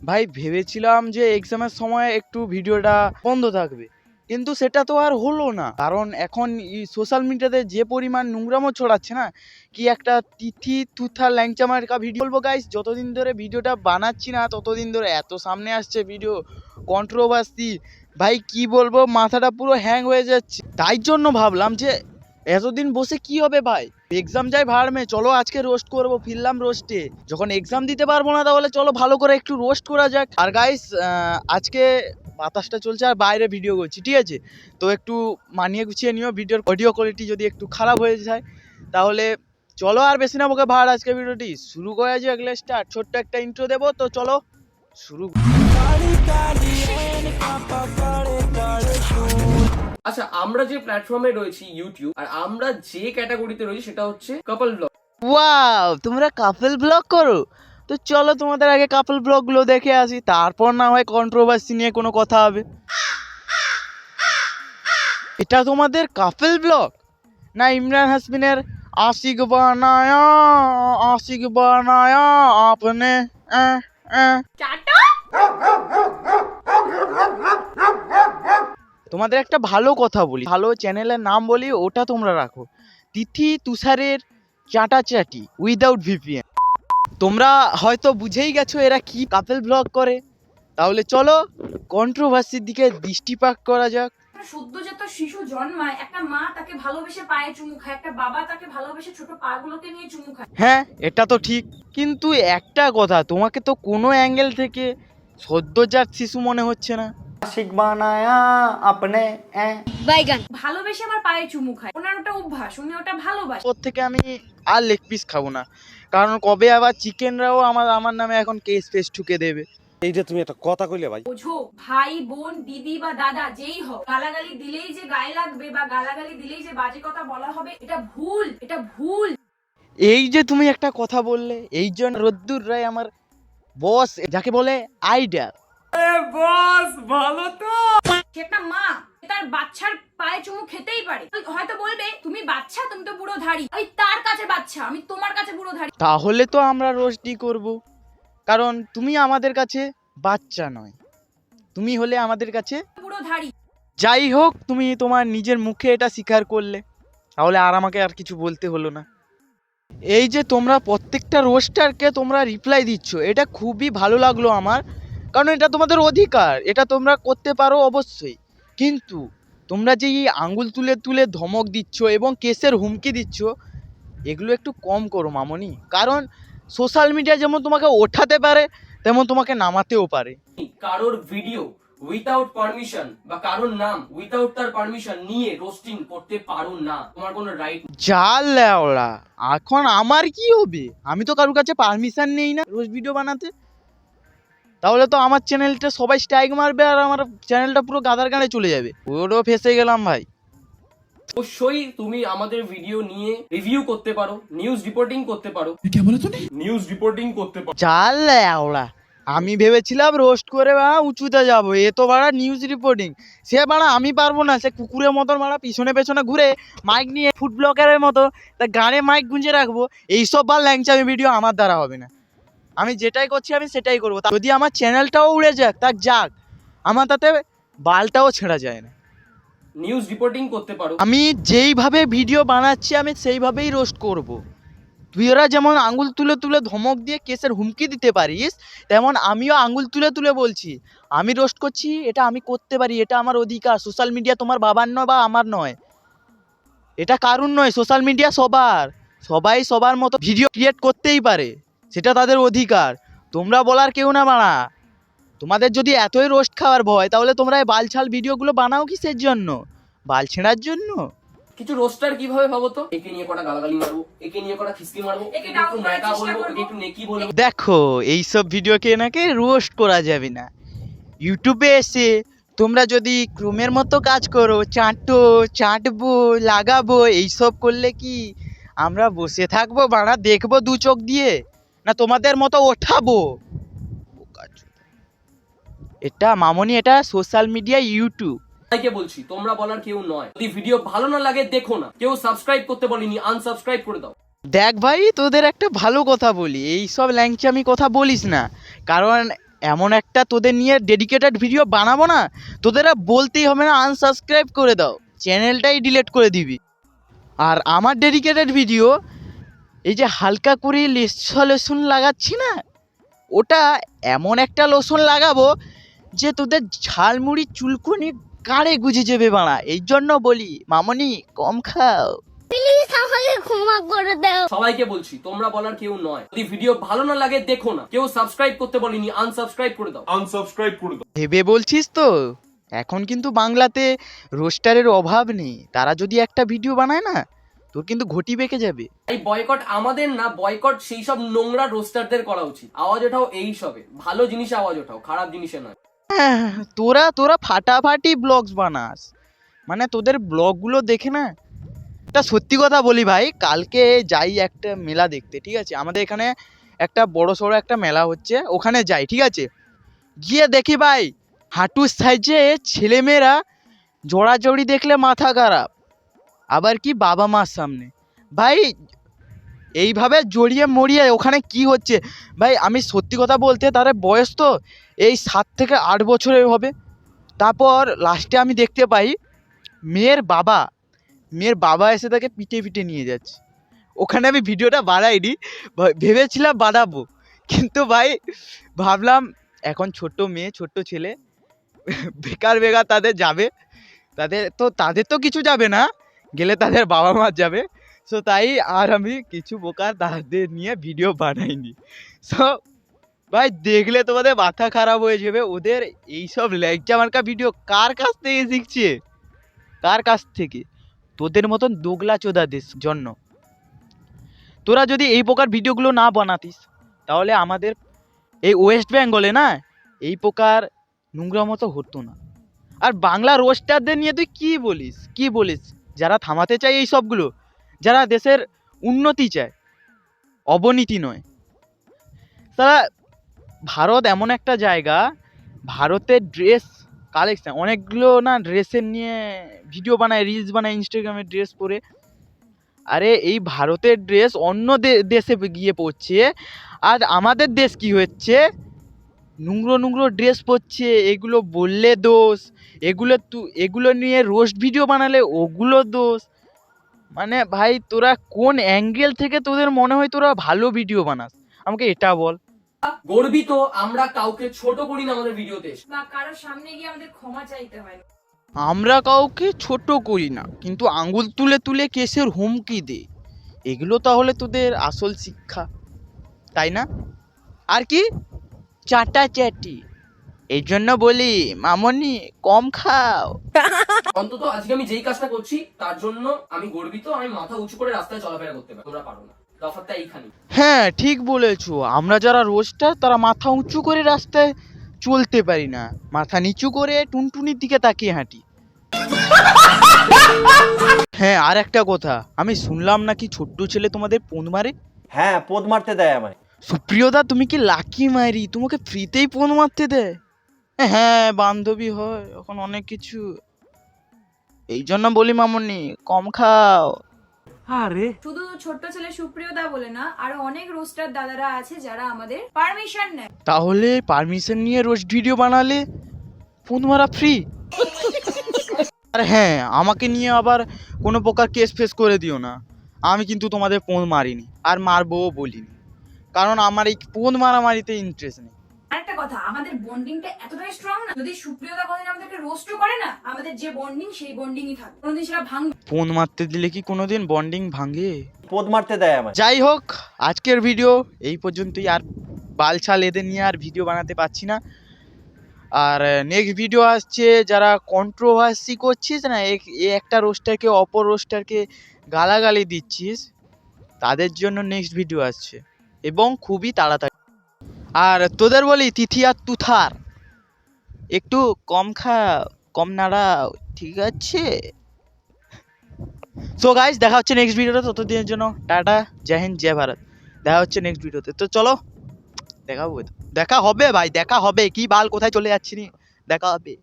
ভাই ভেবেছিলাম যে এক্সামের সময় একটু ভিডিওটা বন্ধ থাকবে, কিন্তু সেটা তো আর হলো না। কারণ এখন সোশ্যাল মিডিয়াতে যে পরিমাণ নোংরামো ছড়াচ্ছে না, কি একটা তিথি তুথা ল্যাংচা মার্কা ভিডিও বলবো গাইস। যতদিন ধরে ভিডিওটা বানাচ্ছি না ততদিন ধরে এত সামনে আসছে ভিডিও কন্ট্রোভার্সি, ভাই কি বলবো, মাথাটা পুরো হ্যাং হয়ে যাচ্ছে। তাই জন্য ভাবলাম যে এতদিন বসে কি হবে ভাই, এক্সাম যাই ভাড় মে, চলো আজকে রোস্ট করবো, ফিরলাম রোস্টে। যখন এক্সাম দিতে পারবো না তাহলে চলো ভালো করে একটু রোস্ট করা যাক। আর গাইস আজকে বাতাসটা চলছে আর বাইরে ভিডিও করছি, ঠিক আছে? তো একটু মানিয়ে গুছিয়ে নিও, ভিডিওর অডিও কোয়ালিটি যদি একটু খারাপ হয়ে যায় তাহলে চলো আর বেশি না বকে ভাড় আজকে ভিডিওটি শুরু করা যাক। স্টার্ট, ছোট্ট একটা ইন্ট্রো দেবো, তো চলো শুরু। আচ্ছা, আমরা যে প্ল্যাটফর্মে রয়েছি ইউটিউব, আর আমরা যে ক্যাটাগরিতে রয়েছি সেটা হচ্ছে কাপল ব্লগ। ওয়াও, তোমরা কাপল ব্লগ করো? তো চলো তোমাদের আগে কাপল ব্লগগুলো দেখে আসি, তারপর না হয় কন্ট্রোভার্সি নিয়ে কোনো কথা হবে। এটা তোমাদের কাপল ব্লগ না ইমরান হাসমিনের আশিক বানায়া, আশিক বানায়া আপনে তোমাদের একটা ভালো কথা বলি, ভালো চ্যানেলের নাম বলি, ওটা তোমরা রাখো, তিথি তুষারের চাটাচাটি উইদাউট ভিপিএন। তোমরা হয়তো বুঝেই গেছো এরা কি কাপল ব্লগ করে। তাহলে চলো কন্ট্রোভার্সির দিকে দৃষ্টিপাত করা যাক। সদ্যজাত শিশু জন্মায়, একটা মা তাকে ভালোবেসে পায়ে চুমু খায়, একটা বাবা তাকে ভালোবেসে ছোট পাগুলোকে নিয়ে চুমু খায়। হ্যাঁ, এটা তো ঠিক, কিন্তু একটা কথা, তোমাকে তো কোনো অ্যাঙ্গেল থেকে সদ্যজাত শিশু মনে হচ্ছে না। আশিক বানায়া আপনে বাইগান ভালোবেসে আমার পায়ে চুমু খায়, ওনার ওটা অভ্যাস, উনি ওটা ভালোবাসে। ওর থেকে আমি আর লেগ পিস খাবো না, কারণ কবে আবার চিকেনরাও আমার নামে এখন কেস ফেস ঠুকে দেবে। এইটা তুমি একটা কথা কইলে ভাই। বোঝো, ভাই বোন দিদি বা দাদা যেই হোক, গালাগালি দিলেই যে গায়ে লাগবে বা গালাগালি দিলেই যে বাজে কথা বলা হবে, এটা ভুল, এটা ভুল। এই যে তুমি একটা কথা বললে, এই জন্য রোদ্দুর রায় আমার বস, যাকে বলে আইডাল। বস ভালো তো। সে একটা মা, তার বাচ্চার পায়ে চুমু খেতেই পারে। হয়তো বলবে তুমি বাচ্চা, তুমি তো বুড়ো ধাড়ি, ওই তার কাছে বাচ্চা, আমি তোমার কাছে বুড়ো ধাড়ি। তাহলে তো আমরা রোস্টই করব, কারণ তুমি আমাদের কাছে বাচ্চা নয়, তুমি হলে আমাদের কাছে বুড়ো ধাড়ি। যাই হোক, তুমি তোমার নিজের মুখে এটা স্বীকার করলে, তাহলে আর আমাকে আর কিছু বলতে হলো না। এই যে তোমরা প্রত্যেকটা রোস্টারকে তোমরা রিপ্লাই দিচ্ছ, এটা খুবই ভালো লাগলো আমার, কারণ এটা তোমাদের অধিকার, এটা তোমরা করতে পারো অবশ্যই। কিন্তু তোমরা যে এই আঙ্গুল তুলে তুলে ধমক দিচ্ছ এবং কেসের হুমকি দিচ্ছ, এগুলো একটু কম করো মামনি। কারণ সোশ্যাল মিডিয়া যেমন তোমাকে ওঠাতে পারে তেমন তোমাকে নামাতেও পারে। কারোর ভিডিও উইথাউট পারমিশন বা কারোর নাম উইথাউট তার পারমিশন নিয়ে রোস্টিং করতে পারো না, তোমার কোনো রাইট। জাল লেওড়া, এখন আমার কি হবে? আমি তো কারোর কাছে পারমিশন নেই না রোজ ভিডিও বানাতে। তাহলে তো আমার চ্যানেলটা সবাই স্ট্রাইক মারবে আর আমার চ্যানেলটা পুরো গাদার গানে চলে যাবে। ওরও ফেসে গেলাম ভাই। অবশ্যই তুমি আমাদের ভিডিও নিয়ে রিভিউ করতে পারো, নিউজ রিপোর্টিং করতে পারো, নিউজ রিপোর্টিং করতে পারো। জাল লেওড়া, আমি ভেবেছিলাম রোস্ট করে বাড়া উঁচুতে যাবো, এ তো বাড়া নিউজ রিপোর্টিং। সে বাড়া আমি পারবো না, সে কুকুরের মতন বাড়া পিছনে পেছনে ঘুরে মাইক নিয়ে ফুড ব্লগারের মতো তা গানে মাইক গুঁজে রাখবো। এইসব বার ল্যাংচামি ভিডিও আমার দ্বারা হবে না। আমি যেটাই করছি আমি সেটাই করবো, যদি আমার চ্যানেলটাও উড়ে যাক তা যাক, আমার তাতে বালটাও ছেঁড়া যায় না। নিউজ রিপোর্টিং করতে পারো। আমি যেইভাবে ভিডিও বানাচ্ছি আমি সেইভাবেই রোস্ট করব। তুই ওরা যেমন আঙুল তুলে তুলে ধমক দিয়ে কেসের হুমকি দিতে পারিস, তেমন আমিও আঙুল তুলে তুলে বলছি আমি রোস্ট করছি, এটা আমি করতে পারি, এটা আমার অধিকার। সোশ্যাল মিডিয়া তোমার বাবার নয় বা আমার নয়, এটা কারণ নয়, সোশ্যাল মিডিয়া সবার, সবাই সবার মতো ভিডিও ক্রিয়েট করতেই পারে, সেটা তাদের অধিকার। তোমরা বলার কেউ না বাড়া। তোমাদের যদি এতই রোস্ট খাওয়ার ভয়, তাহলে তোমরা এই বালছাল ভিডিওগুলো বানাও কিসের জন্য? বাল ছেঁড়ার জন্য? কিছু রোস্টার কিভাবে ভাবো তো, একে নিয়ে কটা গালাগালি মারবো, একে নিয়ে কটা খিস্তি মারবো, একে একটু ন্যাকা বলবো, একে একটু নেকি বলবো। দেখো, এইসব ভিডিওকে নাকি রোস্ট করা যাবে না। ইউটিউবে এসে তোমরা যদি ক্রোমের মতো কাজ করো, চাটবো লাগাবো, এইসব করলে কি আমরা বসে থাকবো বাড়া, দেখবো দু চোখ দিয়ে? না তোমাদের মতো ওঠাবো? এটা মামনি, এটা সোশ্যাল মিডিয়া ইউটিউব। সবাইকে বলছি, তোমরা বলার কেউ নয়। যদি ভিডিও ভালো না লাগে দেখো না, কেউ সাবস্ক্রাইব করতে বলিনি, আনসাবস্ক্রাইব করে দাও। দেখ ভাই, তোদের একটা ভালো কথা বলি, এই সব ল্যাংচামি কথা বলিস না, কারণ এমন একটা তোদের নিয়ে ডেডিকেটেড ভিডিও বানাবো না, তোদের আর বলতেই হবে না আনসাবস্ক্রাইব করে দাও, চ্যানেলটাই ডিলিট করে দিবি। আর আমার ডেডিকেটেড ভিডিও, এই যে হালকা করে লোশন লাগাচ্ছি না, ওটা এমন একটা লোশন লাগাবো যে তোদের ঝালমুড়ি চুলকুনি কারে গুজে যাবে বাড়া। এই জন্য বলি মামনি কম খাও। সবাইকে বলছি, তোমরা বলার কেউ নয়। যদি ভিডিও ভালো না লাগে দেখো না। কেউ সাবস্ক্রাইব করতে বলিনি, আনসাবস্ক্রাইব করে দাও। ভেবে বলছিস তো? এখন কিন্তু বাংলাতে রোস্টারের অভাব নেই, তারা যদি একটা ভিডিও বানায় না, তোর কিন্তু ঘটি বেঁকে যাবে। এই বয়কট আমাদের না, বয়কট সেই সব নোংরা রোস্টারদের করা উচিত। আওয়াজ ওঠাও এই সবে, ভালো জিনিসে আওয়াজ ওঠাও, খারাপ জিনিসে নয়। হ্যাঁ, তোরা ফাটাফাটি ব্লগস বানাস, মানে তোদের ব্লগগুলো দেখে না, একটা সত্যি কথা বলি ভাই, কালকে যাই একটা মেলা দেখতে, ঠিক আছে, আমাদের এখানে একটা বড় সড়ো একটা মেলা হচ্ছে, ওখানে যাই, ঠিক আছে, গিয়ে দেখি ভাই হাঁটুর সাইজে ছেলেমেয়েরা জড়াজড়ি দেখলে মাথা খারাপ, আবার কি বাবা মার সামনে ভাই এইভাবে জড়িয়ে মরিয়ে ওখানে কি হচ্ছে ভাই। আমি সত্যি কথা বলতে, তার বয়স তো এই 7 থেকে 8 বছরের হবে। তারপর লাস্টে আমি দেখতে পাই মেয়ের বাবা এসে তাকে পিটে পিটে নিয়ে যাচ্ছে। ওখানে আমি ভিডিওটা বানাইনি, ভেবেছিলাম বানাবো, কিন্তু ভাই ভাবলাম এখন ছোট্ট মেয়ে ছোট্ট ছেলে বেকার তাদের যাবে, তাদের তো কিছু যাবে না, গেলে তাদের বাবা মা যাবে। সো তাই আর আমি কিছু বোকার তাদের নিয়ে ভিডিও বানাইনি। সো ভাই দেখলে তোমাদের মাথা খারাপ হয়ে যাবে, ওদের এইসব ল্যাংচা মার্কা ভিডিও কার কাছ থেকে শিখছে, কার কাছ থেকে? তোদের মতন দোগলা চোদাদের জন্য। তোরা যদি এই প্রকার ভিডিওগুলো না বানাতিস, তাহলে আমাদের এই ওয়েস্ট বেঙ্গলে না এই প্রকার নোংরা মতো হতো না। আর বাংলা রোস্টারদের নিয়ে তুই কি বলিস যারা থামাতে চায় এই সবগুলো, যারা দেশের উন্নতি চায়, অবনীতি নয়। তারা ভারত এমন একটা জায়গা, ভারতের ড্রেস কালেকশন অনেকগুলো না, ড্রেসের নিয়ে ভিডিও বানায়, রিলস বানায়, ইনস্টাগ্রামে ড্রেস পরে। আরে এই ভারতের ড্রেস অন্য দেশে গিয়ে পড়ছে, আর আমাদের দেশ কি হচ্ছে, নোংরো ড্রেস পরছে, এগুলো বললে দোষ, এগুলো নিয়ে রোস্ট ভিডিও বানালে ওগুলো দোষ। মানে ভাই তোরা কোন অ্যাঙ্গেল থেকে তোদের মনে হয় তোরা ভালো ভিডিও বানাস, আমাকে এটা বল। গর্বিত আমরা কাউকে ছোট করি না আমাদের ভিডিওতে। বা কারোর সামনে গিয়ে আমাদের ক্ষমা চাইতে হয় না। আমরা কাউকে ছোট করি না, কিন্তু আঙ্গুল তুলে তুলে কেসের হুমকি দে, এগুলো তাহলে তোদের আসল শিক্ষা, তাই না? আর কি চাটাচাটি। এই জন্য বলি মামনি কম খাও। অন্তত আজকে আমি যেই কাজটা করছি তার জন্য আমি গর্বিত। আমি মাথা উঁচু করে রাস্তায় চলাফেরা করতে পারি, তোমরা পারো না। তফাৎটা এইখানে। হ্যাঁ ঠিক বলেছো, আমরা যারা রোস্টার তারা মাথা উঁচু করে রাস্তায় চলতে পারি না, মাথা নিচু করে টুনটুনির দিকে তাকিয়ে হাঁটি। হ্যাঁ আর একটা কথা, আমি শুনলাম নাকি ছোট্ট ছেলে তোমাদের পোন মারে। হ্যাঁ, পোদ মারতে দেয় আমায়। সুপ্রিয়দা তুমি কি লাকি মারি, তোমাকে ফ্রিতেই পোন মারতে দেয়? হ্যাঁ বান্ধবী হয় এখন অনেক কিছু, এই জন্য বলি মামনি কম খাও। শুধু ছোট্ট ছেলে সুপ্রিয়দা বলে না, আরো অনেক রোস্টার দাদারা আছে যারা আমাদের পারমিশন নেয়। তাহলে পারমিশন নিয়ে রোস্ট ভিডিও বানালে ফোন মারা ফ্রি। আর হ্যাঁ আমাকে নিয়ে আবার কোনো প্রকার কেস ফেস করে দিও না, আমি কিন্তু তোমাদের ফোন মারিনি আর মারবও বলিনি, কারণ আমার এই ফোন মারামারিতে ইন্টারেস্ট নেই। আরেকটা কথা, আমাদের বন্ডিংটা এতটাই স্ট্রং না, যদি সুপ্রিয়তা কোনোদিন আমাদেরকে রোস্টও করে না, আমাদের যে বন্ডিং সেই বন্ডিংই থাকবে, কোনোদিন সেটা ভাঙবে। ফোন মারতে দিলে কি কোনোদিন বন্ডিং ভাঙে? পোদ মারতে দেয় আমায়। যাই হোক, আজকের ভিডিও এই পর্যন্তই, আর বালছাল এদের নিয়ে আর ভিডিও বানাতে পারছি না। আর নেক্সট ভিডিও আসছে, যারা কন্ট্রোভার্সি করছিস না, এ একটা রোস্টারকে অপর রোস্টারকে গালাগালি দিচ্ছিস, তাদের জন্য নেক্সট ভিডিও আসছে এবং খুবই তাড়াতাড়ি। আর তোদের বলি তিথি আর তুথার একটু কম খাও, কম নাড়াও, ঠিক আছে? সো গাইস দেখা হচ্ছে নেক্সট ভিডিওতে, ততদিনের জন্য টাটা, জয় হিন্দ, জয় ভারত। দেখা হচ্ছে নেক্সট ভিডিওতে, তো চলো দেখা হবে ভাই, দেখা হবে, কি বাল কোথায় চলে যাচ্ছি নি, দেখা হবে।